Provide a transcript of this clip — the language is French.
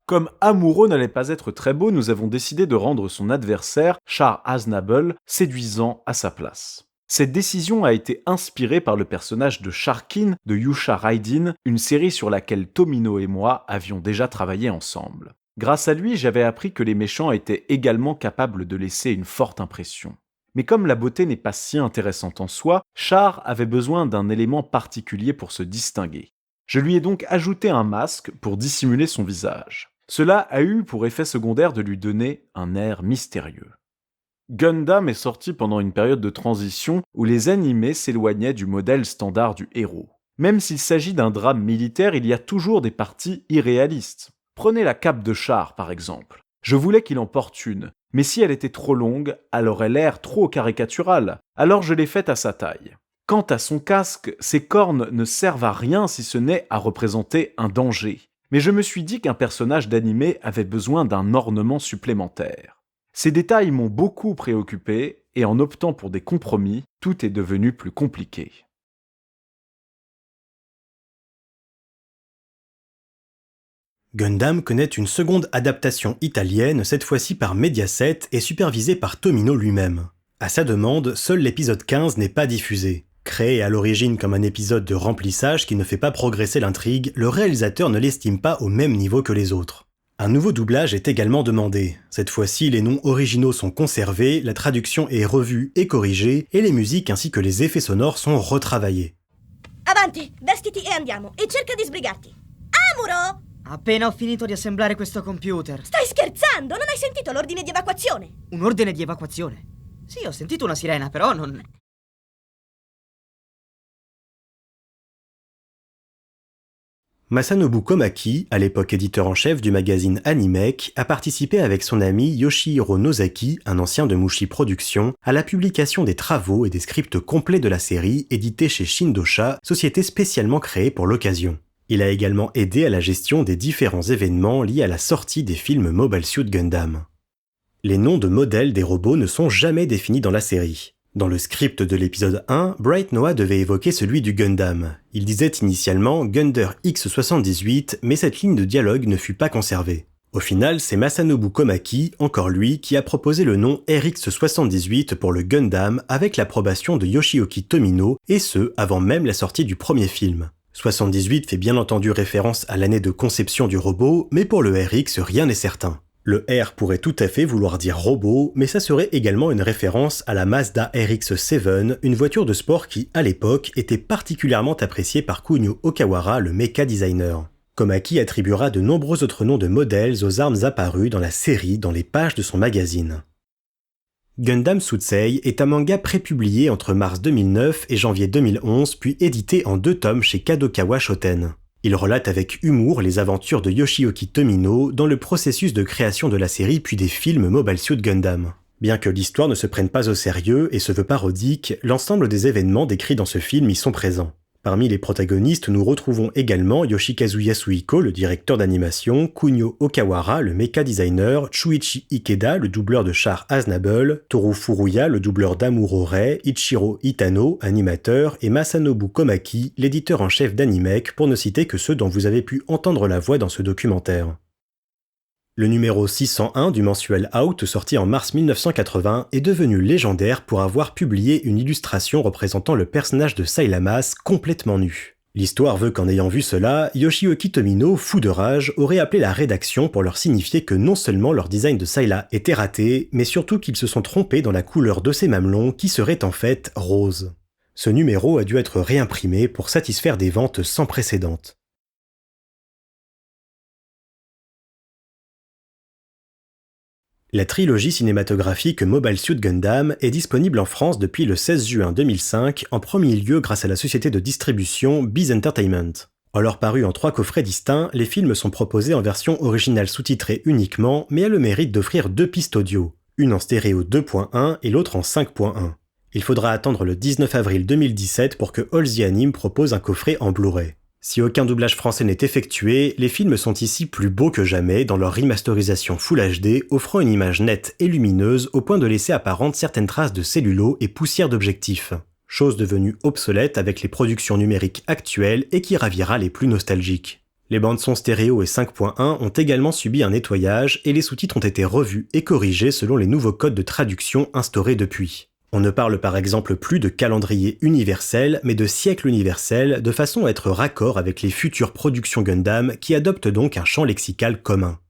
Comme Amuro n'allait pas être très beau, nous avons décidé de rendre son adversaire, Char Aznable, séduisant à sa place. Cette décision a été inspirée par le personnage de Sharkin de Yusha Raiden, une série sur laquelle Tomino et moi avions déjà travaillé ensemble. Grâce à lui, j'avais appris que les méchants étaient également capables de laisser une forte impression. Mais comme la beauté n'est pas si intéressante en soi, Char avait besoin d'un élément particulier pour se distinguer. Je lui ai donc ajouté un masque pour dissimuler son visage. Cela a eu pour effet secondaire de lui donner un air mystérieux. Gundam est sorti pendant une période de transition où les animés s'éloignaient du modèle standard du héros. Même s'il s'agit d'un drame militaire, il y a toujours des parties irréalistes. Prenez la cape de Char par exemple. Je voulais qu'il en porte une, mais si elle était trop longue, elle aurait l'air trop caricaturale, alors je l'ai faite à sa taille. Quant à son casque, ses cornes ne servent à rien si ce n'est à représenter un danger. Mais je me suis dit qu'un personnage d'animé avait besoin d'un ornement supplémentaire. Ces détails m'ont beaucoup préoccupé, et en optant pour des compromis, tout est devenu plus compliqué. Gundam connaît une seconde adaptation italienne, cette fois-ci par Mediaset et supervisée par Tomino lui-même. À sa demande, seul l'épisode 15 n'est pas diffusé. Créé à l'origine comme un épisode de remplissage qui ne fait pas progresser l'intrigue, le réalisateur ne l'estime pas au même niveau que les autres. Un nouveau doublage est également demandé. Cette fois-ci, les noms originaux sont conservés, la traduction est revue et corrigée, et les musiques ainsi que les effets sonores sont retravaillés. Avanti, vestiti e andiamo, e cerca di sbrigarti. Amuro! Appena ho finito di assemblare questo computer. Stai scherzando? Non hai sentito l'ordine di evacuazione? Un ordine di evacuazione? Sì, ho sentito una sirena, però non... Masanobu Komaki, à l'époque éditeur en chef du magazine Animec, a participé avec son ami Yoshihiro Nozaki, un ancien de Mushi Productions, à la publication des travaux et des scripts complets de la série édités chez Shindosha, société spécialement créée pour l'occasion. Il a également aidé à la gestion des différents événements liés à la sortie des films Mobile Suit Gundam. Les noms de modèles des robots ne sont jamais définis dans la série. Dans le script de l'épisode 1, Bright Noah devait évoquer celui du Gundam. Il disait initialement Gunder X78, mais cette ligne de dialogue ne fut pas conservée. Au final, c'est Masanobu Komaki, encore lui, qui a proposé le nom RX78 pour le Gundam avec l'approbation de Yoshioki Tomino, et ce, avant même la sortie du premier film. 78 fait bien entendu référence à l'année de conception du robot, mais pour le RX, rien n'est certain. Le R pourrait tout à fait vouloir dire robot, mais ça serait également une référence à la Mazda RX-7, une voiture de sport qui, à l'époque, était particulièrement appréciée par Kunio Okawara, le mecha designer. Komaki attribuera de nombreux autres noms de modèles aux armes apparues dans la série dans les pages de son magazine. Gundam Tsutsei est un manga prépublié entre mars 2009 et janvier 2011, puis édité en 2 tomes chez Kadokawa Shoten. Il relate avec humour les aventures de Yoshioki Tomino dans le processus de création de la série puis des films Mobile Suit Gundam. Bien que l'histoire ne se prenne pas au sérieux et se veut parodique, l'ensemble des événements décrits dans ce film y sont présents. Parmi les protagonistes, nous retrouvons également Yoshikazu Yasuhiko, le directeur d'animation, Kunio Okawara, le mecha designer, Chuichi Ikeda, le doubleur de Char Aznable, Toru Furuya, le doubleur d'Amuro Ray, Ichiro Itano, animateur, et Masanobu Komaki, l'éditeur en chef d'Animec, pour ne citer que ceux dont vous avez pu entendre la voix dans ce documentaire. Le numéro 601 du mensuel Out, sorti en mars 1980, est devenu légendaire pour avoir publié une illustration représentant le personnage de Saylamas complètement nu. L'histoire veut qu'en ayant vu cela, Yoshioki Tomino, fou de rage, aurait appelé la rédaction pour leur signifier que non seulement leur design de Sayla était raté, mais surtout qu'ils se sont trompés dans la couleur de ses mamelons qui serait en fait rose. Ce numéro a dû être réimprimé pour satisfaire des ventes sans précédentes. La trilogie cinématographique Mobile Suit Gundam est disponible en France depuis le 16 juin 2005, en premier lieu grâce à la société de distribution Biz Entertainment. Alors parus en 3 coffrets distincts, les films sont proposés en version originale sous-titrée uniquement, mais a le mérite d'offrir 2 pistes audio, une en stéréo 2.1 et l'autre en 5.1. Il faudra attendre le 19 avril 2017 pour que All The Anime propose un coffret en Blu-ray. Si aucun doublage français n'est effectué, les films sont ici plus beaux que jamais dans leur remasterisation Full HD, offrant une image nette et lumineuse au point de laisser apparentes certaines traces de cellulo et poussière d'objectifs. Chose devenue obsolète avec les productions numériques actuelles et qui ravira les plus nostalgiques. Les bandes-son stéréo et 5.1 ont également subi un nettoyage et les sous-titres ont été revus et corrigés selon les nouveaux codes de traduction instaurés depuis. On ne parle par exemple plus de calendrier universel, mais de siècle universel, de façon à être raccord avec les futures productions Gundam qui adoptent donc un champ lexical commun.